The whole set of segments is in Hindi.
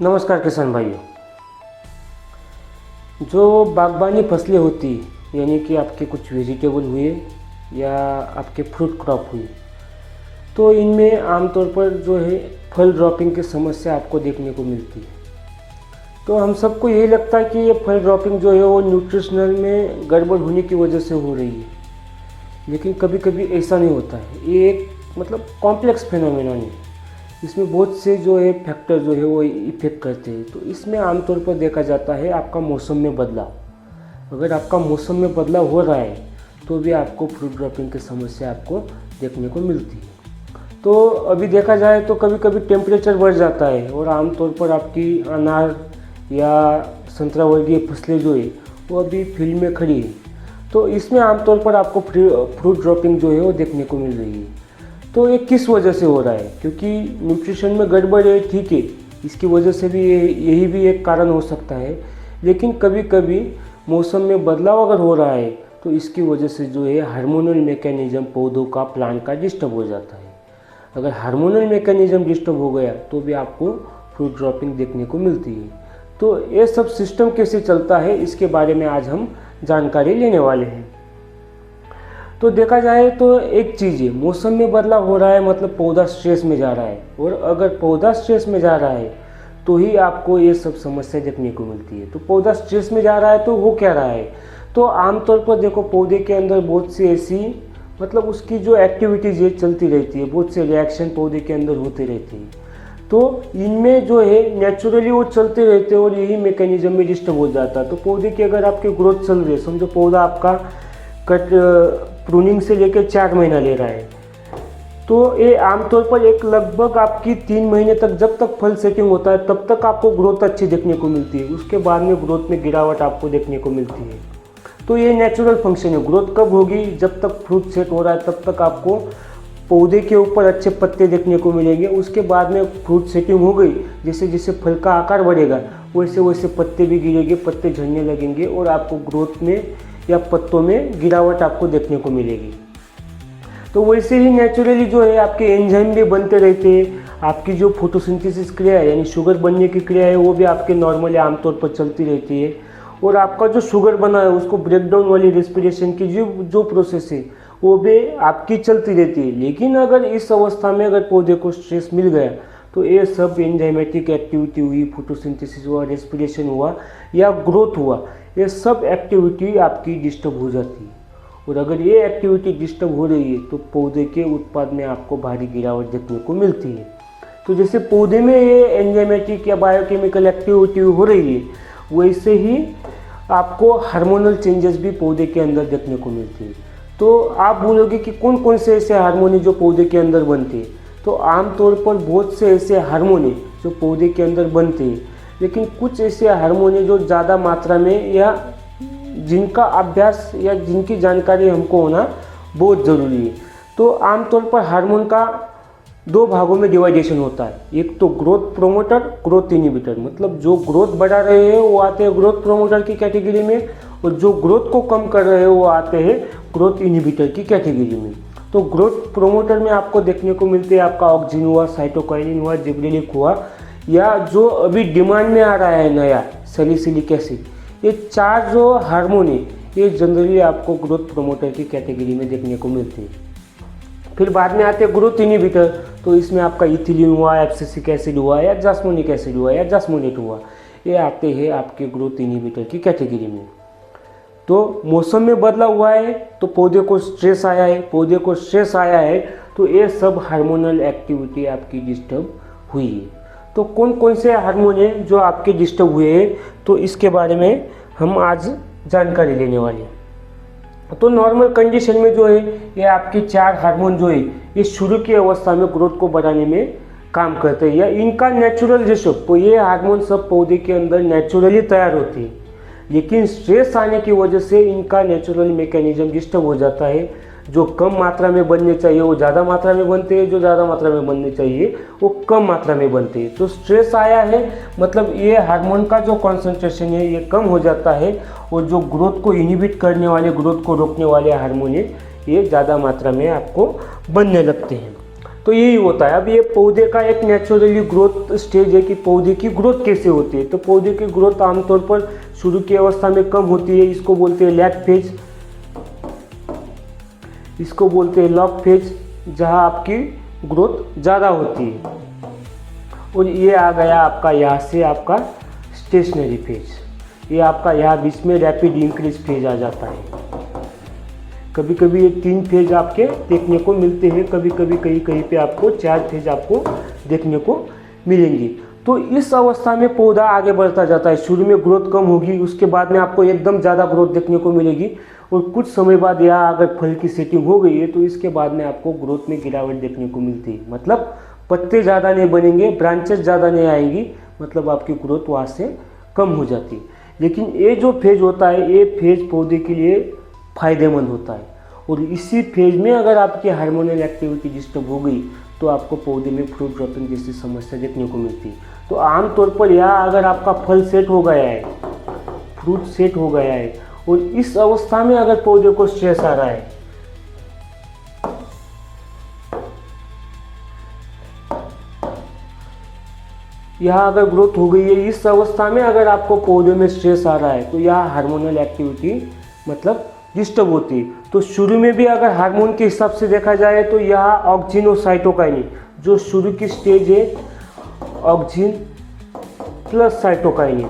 नमस्कार किसान भाइयों। जो बागबानी फसलें होती यानी कि आपके कुछ वेजिटेबल हुए या आपके फ्रूट क्रॉप हुई, तो इनमें आमतौर पर जो है फल ड्रॉपिंग की समस्या आपको देखने को मिलती है। तो हम सबको यही लगता है कि ये फल ड्रॉपिंग जो है वो न्यूट्रिशनल में गड़बड़ होने की वजह से हो रही है, लेकिन कभी कभी ऐसा नहीं होता है। ये एक कॉम्प्लेक्स फिनोमेनन है। इसमें बहुत से जो है फैक्टर जो है वो इफेक्ट करते हैं। तो इसमें आमतौर पर देखा जाता है आपका मौसम में बदलाव। अगर आपका मौसम में बदलाव हो रहा है तो भी आपको फ्रूट ड्रॉपिंग की समस्या आपको देखने को मिलती है। तो अभी देखा जाए तो कभी कभी टेम्परेचर बढ़ जाता है और आमतौर पर आपकी अनार या संतरा वर्गीय फसलें जो है वो अभी फील्ड में खड़ी है। तो इसमें आमतौर पर आपको फ्रूट ड्रॉपिंग जो है वो देखने को मिल रही है। तो ये किस वजह से हो रहा है? क्योंकि न्यूट्रिशन में गड़बड़ है, ठीक है, इसकी वजह से भी यही भी एक कारण हो सकता है। लेकिन कभी कभी मौसम में बदलाव अगर हो रहा है तो इसकी वजह से जो है हार्मोनल मैकेनिज्म पौधों का, प्लांट का डिस्टर्ब हो जाता है। अगर हार्मोनल मैकेनिज्म डिस्टर्ब हो गया तो भी आपको फ्रूट ड्रॉपिंग देखने को मिलती है। तो ये सब सिस्टम कैसे चलता है इसके बारे में आज हम जानकारी लेने वाले हैं। तो देखा जाए तो एक चीज़ है, मौसम में बदलाव हो रहा है मतलब पौधा स्ट्रेस में जा रहा है, और अगर पौधा स्ट्रेस में जा रहा है तो ही आपको ये सब समस्या देखने को मिलती है। तो पौधा स्ट्रेस में जा रहा है तो हो क्या रहा है? तो आमतौर पर देखो पौधे के अंदर बहुत सी ऐसी उसकी जो एक्टिविटीज़ है चलती रहती है, बहुत से रिएक्शन पौधे के अंदर होते रहते हैं। तो इनमें जो है नेचुरली वो चलते रहते हैं और यही मैकेनिज्म में डिस्टर्ब हो जाता है। तो पौधे की अगर आपकी ग्रोथ चल रही है, समझो पौधा आपका प्रूनिंग से लेकर 4 महीना ले रहा है, तो ये आमतौर पर एक लगभग आपकी 3 महीने तक, जब तक फल सेटिंग होता है तब तक आपको ग्रोथ अच्छी देखने को मिलती है। उसके बाद में ग्रोथ में गिरावट आपको देखने को मिलती है। तो ये नेचुरल फंक्शन है। ग्रोथ कब होगी? जब तक फ्रूट सेट हो रहा है तब तक आपको पौधे के ऊपर अच्छे पत्ते देखने को मिलेंगे। उसके बाद में फ्रूट सेटिंग हो गई, जैसे जैसे फल का आकार बढ़ेगा वैसे वैसे पत्ते भी गिरेंगे, पत्ते झड़ने लगेंगे और आपको ग्रोथ में या पत्तों में गिरावट आपको देखने को मिलेगी। तो वैसे ही नेचुरली जो है आपके एंजाइम भी बनते रहते हैं। आपकी जो फोटोसिंथेसिस क्रिया है यानी शुगर बनने की क्रिया है वो भी आपके नॉर्मली आमतौर पर चलती रहती है। और आपका जो शुगर बना है उसको ब्रेकडाउन वाली रेस्पिरेशन की जो प्रोसेस है वो भी आपकी चलती रहती है। लेकिन अगर इस अवस्था में अगर पौधे को स्ट्रेस मिल गया तो ये सब एंजाइमेटिक एक्टिविटी हुई, फोटोसिंथेसिस हुआ, रेस्पिरेशन हुआ या ग्रोथ हुआ, ये सब एक्टिविटी आपकी डिस्टर्ब हो जाती है। और अगर ये एक्टिविटी डिस्टर्ब हो रही है तो पौधे के उत्पाद में आपको भारी गिरावट देखने को मिलती है। तो जैसे पौधे में ये एंजाइमेटिक या बायोकेमिकल एक्टिविटी हो रही है, वैसे ही आपको हार्मोनल चेंजेस भी पौधे के अंदर देखने को मिलती है। तो आप बोलोगे कि कौन कौन से ऐसे हार्मोन जो पौधे के अंदर बनते हैं? तो आमतौर पर बहुत से ऐसे हार्मोन जो पौधे के अंदर बनते हैं, लेकिन कुछ ऐसे हार्मोन जो ज़्यादा मात्रा में या जिनका अभ्यास या जिनकी जानकारी हमको होना बहुत ज़रूरी है। तो आमतौर पर हार्मोन का 2 भागों में डिवाइडेशन होता है। एक तो ग्रोथ प्रोमोटर, ग्रोथ इनहिबिटर, मतलब जो ग्रोथ बढ़ा रहे हैं वो आते हैं ग्रोथ प्रोमोटर की कैटेगरी में, और जो ग्रोथ को कम कर रहे हैं वो आते हैं ग्रोथ इनहिबिटर की कैटेगरी में। तो ग्रोथ प्रोमोटर में आपको देखने को मिलते हैं आपका ऑक्सिन हुआ, साइटोकाइनिन हुआ, जिबरेलिक हुआ, या जो अभी डिमांड में आ रहा है नया सैलिसिलिक एसिड। ये 4 जो हार्मोन है ये जनरली आपको ग्रोथ प्रोमोटर की कैटेगरी में देखने को मिलते हैं। फिर बाद में आते हैं ग्रोथ इनहिबिटर। तो इसमें आपका इथिलीन हुआ, एब्सिसिक एसिड हुआ, या जास्मोनिक एसिड हुआ, या जास्मोनेट हुआ, ये आते हैं आपके ग्रोथ इनहिबिटर की कैटेगरी में। तो मौसम में बदलाव हुआ है तो पौधे को स्ट्रेस आया है, पौधे को स्ट्रेस आया है तो ये सब हार्मोनल एक्टिविटी आपकी डिस्टर्ब हुई है। तो कौन कौन से हार्मोन हैं जो आपके डिस्टर्ब हुए हैं, तो इसके बारे में हम आज जानकारी लेने वाले हैं। तो नॉर्मल कंडीशन में जो है ये आपके 4 हार्मोन जो है ये शुरू की अवस्था में ग्रोथ को बढ़ाने में काम करते हैं, या इनका नेचुरल रेशो, तो ये हार्मोन सब पौधे के अंदर नेचुरली तैयार होते हैं। लेकिन स्ट्रेस आने की वजह से इनका नेचुरल मैकेनिज्म डिस्टर्ब हो जाता है। जो कम मात्रा में बनने चाहिए वो ज़्यादा मात्रा में बनते हैं, जो ज़्यादा मात्रा में बनने चाहिए वो कम मात्रा में बनते हैं। तो स्ट्रेस आया है मतलब ये हार्मोन का जो कॉन्सेंट्रेशन है ये कम हो जाता है, और जो ग्रोथ को इनहिबिट करने वाले, ग्रोथ को रोकने वाले हार्मोन है ये ज़्यादा मात्रा में आपको बनने लगते हैं। तो यही होता है। अब ये पौधे का एक नेचुरली ग्रोथ स्टेज है कि पौधे की ग्रोथ कैसे होती है। तो पौधे की ग्रोथ आमतौर पर शुरू की अवस्था में कम होती है, इसको बोलते हैं लैग फेज, इसको बोलते हैं लॉग फेज, जहां आपकी ग्रोथ ज़्यादा होती है। और ये आ गया आपका यहाँ से आपका स्टेशनरी फेज, ये आपका यहाँ बीच में रैपिड इंक्रीज फेज आ जाता है। कभी कभी ये 3 फेज आपके देखने को मिलते हैं, कभी कभी कहीं कहीं पे आपको 4 फेज आपको देखने को मिलेंगे। तो इस अवस्था में पौधा आगे बढ़ता जाता है। शुरू में ग्रोथ कम होगी, उसके बाद में आपको एकदम ज़्यादा ग्रोथ देखने को मिलेगी, और कुछ समय बाद यहाँ अगर फल की सेटिंग हो गई है तो इसके बाद में आपको ग्रोथ में गिरावट देखने को मिलती है। मतलब पत्ते ज़्यादा नहीं बनेंगे, ब्रांचेस ज़्यादा नहीं आएंगी, मतलब आपकी ग्रोथ वहाँ से कम हो जाती है। लेकिन ये जो फेज होता है, ये फेज पौधे के लिए फायदेमंद होता है। और इसी फेज में अगर आपकी हार्मोनल एक्टिविटी डिस्टर्ब हो गई तो आपको पौधे में फ्रूट ड्रॉपिंग जैसी समस्या देखने को मिलती है। तो आमतौर पर यहाँ अगर आपका फल सेट हो गया है, फ्रूट सेट हो गया है, और इस अवस्था में अगर पौधे को स्ट्रेस आ रहा है, यहाँ अगर ग्रोथ हो गई है, इस अवस्था में अगर आपको पौधे में स्ट्रेस आ रहा है तो यहाँ हार्मोनल एक्टिविटी मतलब डिस्टर्ब होती है। तो शुरू में भी अगर हार्मोन के हिसाब से देखा जाए तो यहाँ ऑक्जिन और साइटोकाइनिन, जो शुरू की स्टेज है, ऑक्जिन प्लस साइटोकाइनिन,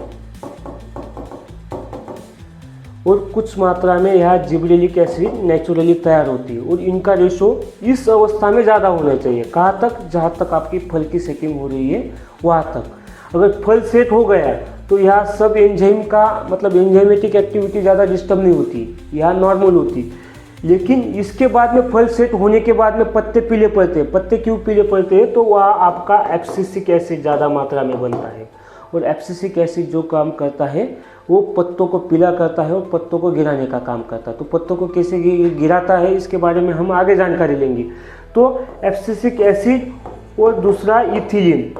और कुछ मात्रा में यहाँ जिबरेलिक एसिड नेचुरली तैयार होती है, और इनका रेशो इस अवस्था में ज़्यादा होना चाहिए। कहाँ तक? जहाँ तक आपकी फल की सेटिंग हो रही है वहाँ तक। अगर फल सेट हो गया तो यहाँ सब एंजाइम का मतलब एंजाइमेटिक एक्टिविटी ज़्यादा डिस्टर्ब नहीं होती, यहाँ नॉर्मल होती। लेकिन इसके बाद में फल सेट होने के बाद में पत्ते पीले पड़ते हैं। पत्ते क्यों पीले पड़ते हैं? तो वहाँ आपका एब्सिसिक एसिड ज़्यादा मात्रा में बनता है, और एब्सिसिक एसिड जो काम करता है वो पत्तों को पीला करता है और पत्तों को गिराने का काम करता है। तो पत्तों को कैसे गिराता है इसके बारे में हम आगे जानकारी लेंगे। तो एब्सिसिक एसिड और दूसरा इथिलीन,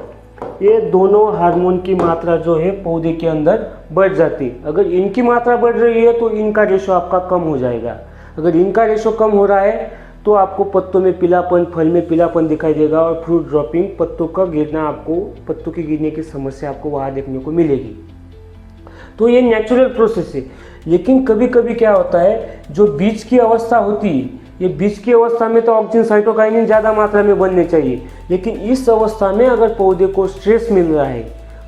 ये दोनों हार्मोन की मात्रा जो है पौधे के अंदर बढ़ जाती है। अगर इनकी मात्रा बढ़ रही है तो इनका रेशो आपका कम हो जाएगा। अगर इनका रेशो कम हो रहा है तो आपको पत्तों में पीलापन, फल में पीलापन दिखाई देगा, और फ्रूट ड्रॉपिंग, पत्तों का गिरना, आपको पत्तों के गिरने की समस्या आपको वहाँ देखने को मिलेगी। तो ये नेचुरल प्रोसेस है। लेकिन कभी कभी क्या होता है, जो बीज की अवस्था होती है, ये बीज की अवस्था में तो ऑक्सिन साइटोकाइनिन ज़्यादा मात्रा में बनने चाहिए, लेकिन इस अवस्था में अगर पौधे को स्ट्रेस मिल रहा है,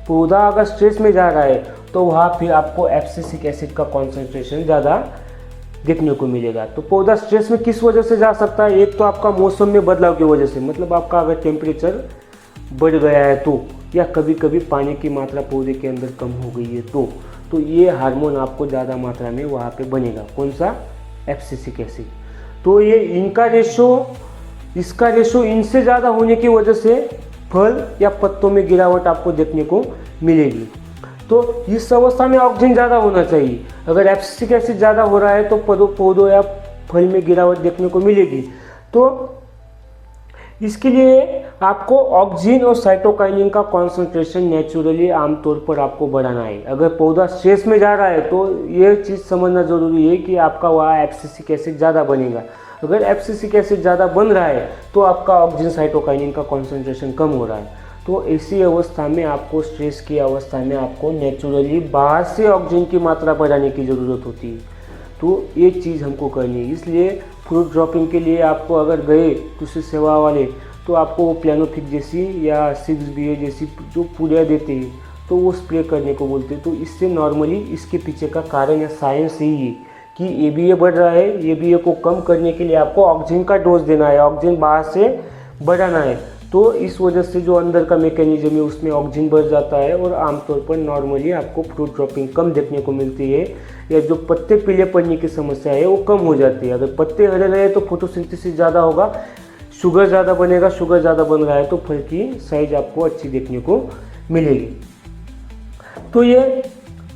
पौधा अगर स्ट्रेस में जा रहा है, तो वहाँ फिर आपको एब्सिसिक एसिड का कॉन्सेंट्रेशन ज़्यादा देखने को मिलेगा। तो पौधा स्ट्रेस में किस वजह से जा सकता है? एक तो आपका मौसम में बदलाव की वजह से, मतलब आपका अगर टेम्परेचर बढ़ गया है तो, या कभी कभी पानी की मात्रा पौधे के अंदर कम हो गई है तो ये हार्मोन आपको ज़्यादा मात्रा में वहाँ पे बनेगा। कौन सा? Abscisic acid. तो ये इनका रेशो, इसका रेशो इनसे ज़्यादा होने की वजह से फल या पत्तों में गिरावट आपको देखने को मिलेगी। तो इस अवस्था में ऑक्सीजन ज़्यादा होना चाहिए। अगर एब्सिसिक एसिड ज़्यादा हो रहा है तो पौधों या फल में गिरावट देखने को मिलेगी। तो इसके लिए आपको ऑक्सीजन और साइटोकाइनिन का कॉन्सेंट्रेशन नेचुरली आमतौर पर आपको बढ़ाना है। अगर पौधा स्ट्रेस में जा रहा है तो ये चीज़ समझना ज़रूरी है कि आपका वहाँ एब्सिसिक एसिड ज़्यादा बनेगा। अगर एब्सिसिक एसिड ज़्यादा बन रहा है तो आपका ऑक्सीजन साइटोकाइनिन का कॉन्सेंट्रेशन कम हो रहा है। तो ऐसी अवस्था में आपको, स्ट्रेस की अवस्था में आपको नेचुरली बाहर से ऑक्सीजन की मात्रा बढ़ाने की ज़रूरत होती है। तो ये चीज़ हमको करनी है। इसलिए फ्रूट ड्रॉपिंग के लिए आपको अगर गए कृषि सेवा वाले तो आपको वो प्लानोफिक जैसी या 6BA जैसी जो पुड़िया देते हैं तो वो स्प्रे करने को बोलते हैं। तो इससे नॉर्मली इसके पीछे का कारण या साइंस यही है कि ABA बढ़ रहा है। ABA को कम करने के लिए आपको ऑक्सीजन का डोज देना है, ऑक्सीजन बाहर से बढ़ाना है। तो इस वजह से जो अंदर का मैकेनिज्म है उसमें ऑक्सीजन बढ़ जाता है और आमतौर पर नॉर्मली आपको फ्रूट ड्रॉपिंग कम देखने को मिलती है, या जो पत्ते पीले पड़ने की समस्या है वो कम हो जाती है। अगर पत्ते हरे रहे तो फोटोसिंथेसिस ज़्यादा होगा, शुगर ज़्यादा बनेगा, शुगर ज़्यादा बन रहा है तो फल की साइज आपको अच्छी देखने को मिलेगी। तो ये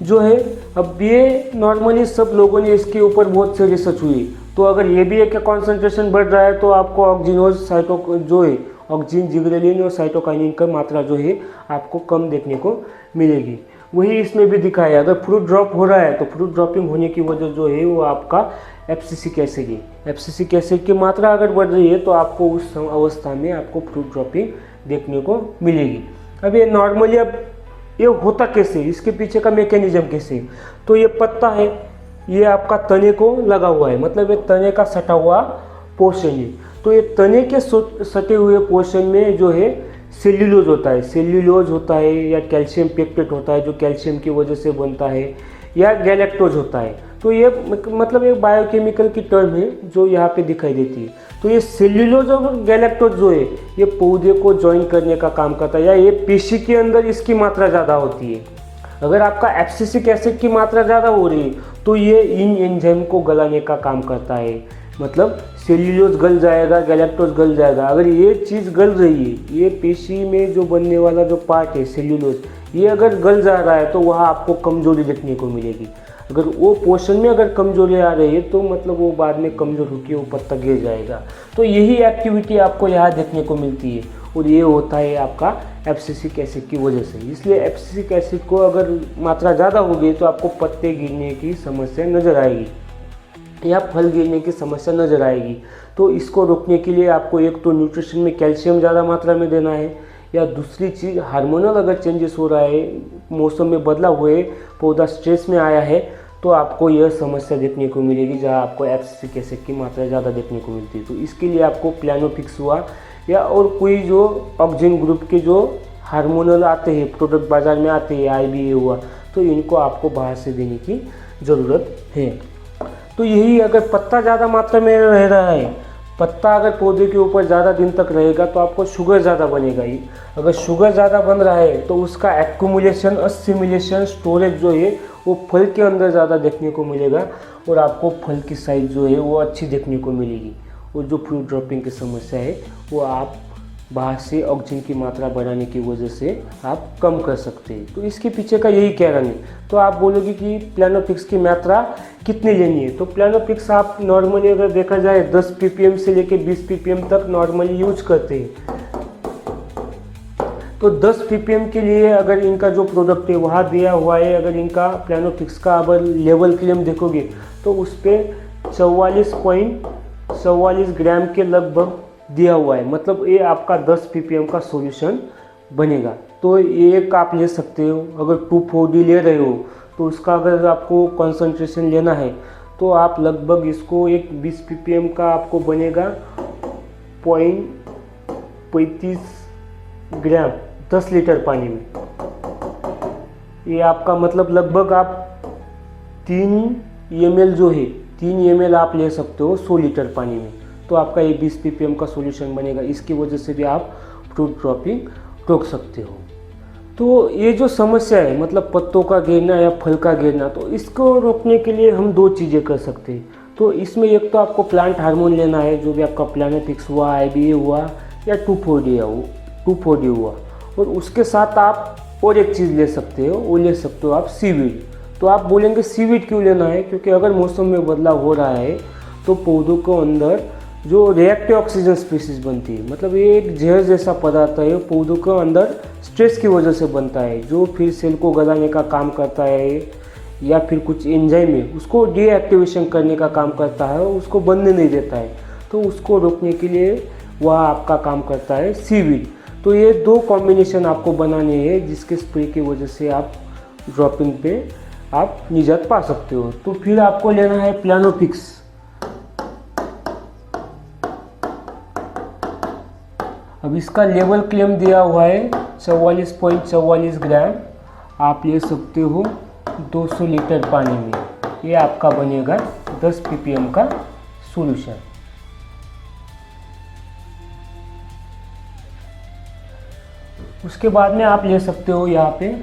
जो है, अब ये नॉर्मली सब लोगों ने इसके ऊपर बहुत से रिसर्च हुई। तो अगर ABA का कॉन्सेंट्रेशन बढ़ रहा है तो आपको ऑक्सीजन और जो है ऑक्सीजन, जिबरेलिन और साइटोकाइनिन का मात्रा जो है आपको कम देखने को मिलेगी। वही इसमें भी दिखाया है। अगर फ्रूट ड्रॉप हो रहा है तो फ्रूट ड्रॉपिंग होने की वजह जो है वो आपका एब्सिसिक एसिड है। एब्सिसिक एसिड की मात्रा अगर बढ़ रही है तो आपको उस अवस्था में आपको फ्रूट ड्रॉपिंग देखने को मिलेगी। अब ये नॉर्मली अब ये होता कैसे, इसके पीछे का मैकेनिज्म कैसे, तो ये पत्ता है, ये आपका तने को लगा हुआ है, मतलब ये तने का सटा हुआ पोर्शन है। तो ये तने के सटे हुए पोर्शन में जो है सेल्यूलोज होता है, सेल्यूलोज होता है या कैल्शियम पेक्टेट होता है जो कैल्शियम की वजह से बनता है, या गैलेक्टोज होता है। तो ये मतलब एक बायोकेमिकल की टर्म है जो यहाँ पे दिखाई देती है। तो ये सेल्यूलोज और गैलेक्टोज जो है ये पौधे को ज्वाइन करने का काम करता है, या ये पेशी के अंदर इसकी मात्रा ज़्यादा होती है। अगर आपका एब्सिसिक एसिड की मात्रा ज़्यादा हो रही है तो ये इन एंजाइम को गलाने का काम करता है, मतलब सेल्यूलोज गल जाएगा, गैलेक्टोज गल जाएगा। अगर ये चीज़ गल रही है, ये पेशी में जो बनने वाला जो पार्ट है सेल्यूलोज, ये अगर गल जा रहा है तो वहाँ आपको कमजोरी देखने को मिलेगी। अगर वो पोर्शन में अगर कमजोरी आ रही है तो मतलब वो बाद में कमज़ोर होकर वो पत्ता गिर जाएगा। तो यही एक्टिविटी आपको यहाँ देखने को मिलती है, और ये होता है आपका एब्सिसिक एसिड की वजह से। इसलिए एब्सिसिक एसिड को अगर मात्रा ज़्यादा होगी तो आपको पत्ते गिरने की समस्या नज़र आएगी या फल गिरने की समस्या नज़र आएगी। तो इसको रोकने के लिए आपको एक तो न्यूट्रिशन में कैल्शियम ज़्यादा मात्रा में देना है, या दूसरी चीज़ हार्मोनल अगर चेंजेस हो रहा है, मौसम में बदलाव हुए, पौधा स्ट्रेस में आया है, तो आपको यह समस्या देखने को मिलेगी जहाँ आपको एब्सिसिक एसिड की मात्रा ज़्यादा देखने को मिलती है। तो इसके लिए आपको प्लानोफिक्स हुआ या और कोई जो ऑक्सिन ग्रुप के जो हार्मोनल आते हैं प्रोडक्ट बाज़ार में आते हैं, IBA हुआ, तो इनको आपको बाहर से देने की ज़रूरत है। तो यही अगर पत्ता ज़्यादा मात्रा में रह रहा है, पत्ता अगर पौधे के ऊपर ज़्यादा दिन तक रहेगा तो आपको शुगर ज़्यादा बनेगा ही। अगर शुगर ज़्यादा बन रहा है तो उसका एक्यूमुलेशन, असिमुलेशन, स्टोरेज जो है वो फल के अंदर ज़्यादा देखने को मिलेगा, और आपको फल की साइज जो है वो अच्छी देखने को मिलेगी। और जो फ्रूट ड्रॉपिंग की समस्या है वो आप बाहर से ऑक्सीजन की मात्रा बढ़ाने की वजह से आप कम कर सकते हैं। तो इसके पीछे का यही कारण है। तो आप बोलोगे कि प्लानोफिक्स की मात्रा कितनी लेनी है, तो प्लानोफिक्स आप नॉर्मली अगर देखा जाए 10 ppm से लेकर 20 ppm तक नॉर्मली यूज करते हैं। तो 10 ppm के लिए अगर इनका जो प्रोडक्ट है वहाँ दिया हुआ है, अगर इनका प्लानोफिक्स का अगर लेवल क्लेम देखोगे तो उस पर 44.44 ग्राम के लगभग दिया हुआ है, मतलब ये आपका 10 ppm का सॉल्यूशन बनेगा। तो एक आप ले सकते हो। अगर 2,4-D ले रहे हो तो उसका अगर आपको कंसंट्रेशन लेना है तो आप लगभग इसको एक 20 ppm का आपको बनेगा 0.35 ग्राम 10 लीटर पानी में। ये आपका मतलब लगभग आप 3 ml जो है 3 ml आप ले सकते हो 100 लीटर पानी में, तो आपका ये 20 ppm का सॉल्यूशन बनेगा। इसकी वजह से भी आप फ्रूट ड्रॉपिंग रोक सकते हो। तो ये जो समस्या है मतलब पत्तों का गिरना या फल का गिरना, तो इसको रोकने के लिए हम 2 चीज़ें कर सकते हैं। तो इसमें एक तो आपको प्लांट हार्मोन लेना है, जो भी आपका प्लानोफिक्स हुआ, IBA हुआ या 2,4-D हुआ, और उसके साथ आप और एक चीज़ ले सकते हो, वो ले सकते हो आप सीवीड। तो आप बोलेंगे सीवीड क्यों लेना है, क्योंकि अगर मौसम में बदलाव हो रहा है तो पौधों को अंदर जो रिएक्टिव ऑक्सीजन स्पीसीज बनती है, मतलब ये एक जहर जैसा पदार्थ है, पौधों के अंदर स्ट्रेस की वजह से बनता है, जो फिर सेल को गलाने का काम करता है, या फिर कुछ एंजाइम है उसको डीएक्टिवेशन करने का काम करता है, उसको बनने नहीं देता है। तो उसको रोकने के लिए वह आपका काम करता है सीवीड। तो ये 2 कॉम्बिनेशन आपको बनाने हैं, जिसके स्प्रे की वजह से आप ड्रॉपिंग पे आप निजात पा सकते हो। तो फिर आपको लेना है प्लानोफिक्स। अब इसका लेवल क्लेम दिया हुआ है 44.44 ग्राम, आप ले सकते हो 200 लीटर पानी में। ये आपका बनेगा 10 ppm का सॉल्यूशन। उसके बाद में आप ले सकते हो यहाँ पे,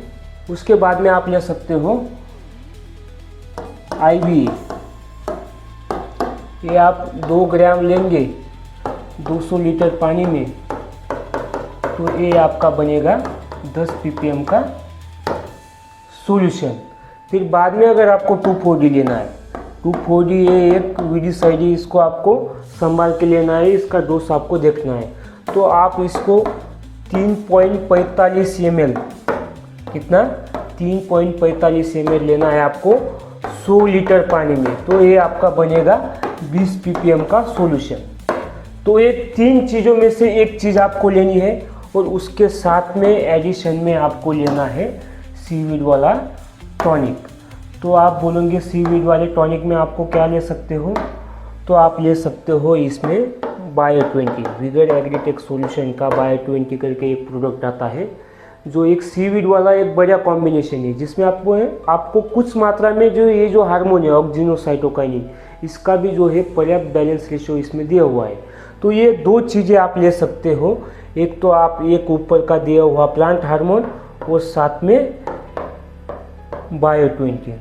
उसके बाद में आप ले सकते हो IBA। ये आप 2 ग्राम लेंगे 200 लीटर पानी में, तो ये आपका बनेगा 10 ppm का सॉल्यूशन। फिर बाद में अगर आपको 2,4-D लेना है, 2,4-D ये एक वीडिसाइड है, इसको आपको संभाल के लेना है, इसका डोज आपको देखना है। तो आप इसको 3.45 ml, कितना 3.45 ml लेना है आपको 100 लीटर पानी में। तो ये आपका बनेगा 20 ppm का सॉल्यूशन। तो ये 3 चीज़ों में से एक चीज़ आपको लेनी है और उसके साथ में एडिशन में आपको लेना है सीवीड वाला टॉनिक। तो आप बोलेंगे सीवीड वाले टॉनिक में आपको क्या ले सकते हो, तो आप ले सकते हो इसमें बायो20, विगर एग्रीटेक सॉल्यूशन का बायो20 करके एक प्रोडक्ट आता है, जो एक सीवीड वाला एक बढ़िया कॉम्बिनेशन है, जिसमें आपको कुछ मात्रा में जो ये जो हार्मोन है ऑक्जिनोसाइटोकाइनिन, इसका भी जो है पर्याप्त बैलेंस रेशियो इसमें दिया हुआ है। तो ये 2 चीज़ें आप ले सकते हो, एक तो आप एक ऊपर का दिया हुआ प्लांट हार्मोन और साथ में बायो20,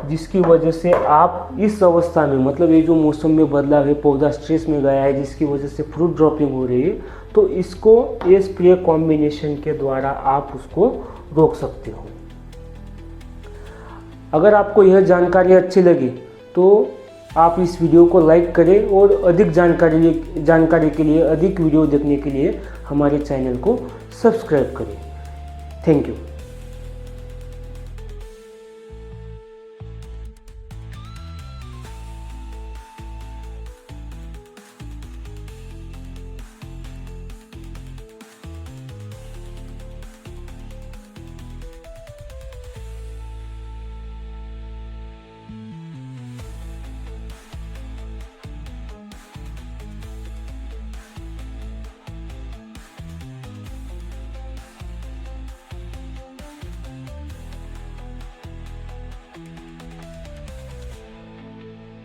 जिसकी वजह से आप इस अवस्था में, मतलब ये जो मौसम में बदलाव है, पौधा स्ट्रेस में गया है, जिसकी वजह से फ्रूट ड्रॉपिंग हो रही है, तो इसको ये स्प्रे कॉम्बिनेशन के द्वारा आप उसको रोक सकते हो। अगर आपको यह जानकारी अच्छी लगी तो आप इस वीडियो को लाइक करें और अधिक जानकारी के लिए, अधिक वीडियो देखने के लिए हमारे चैनल को सब्सक्राइब करें। Thank you.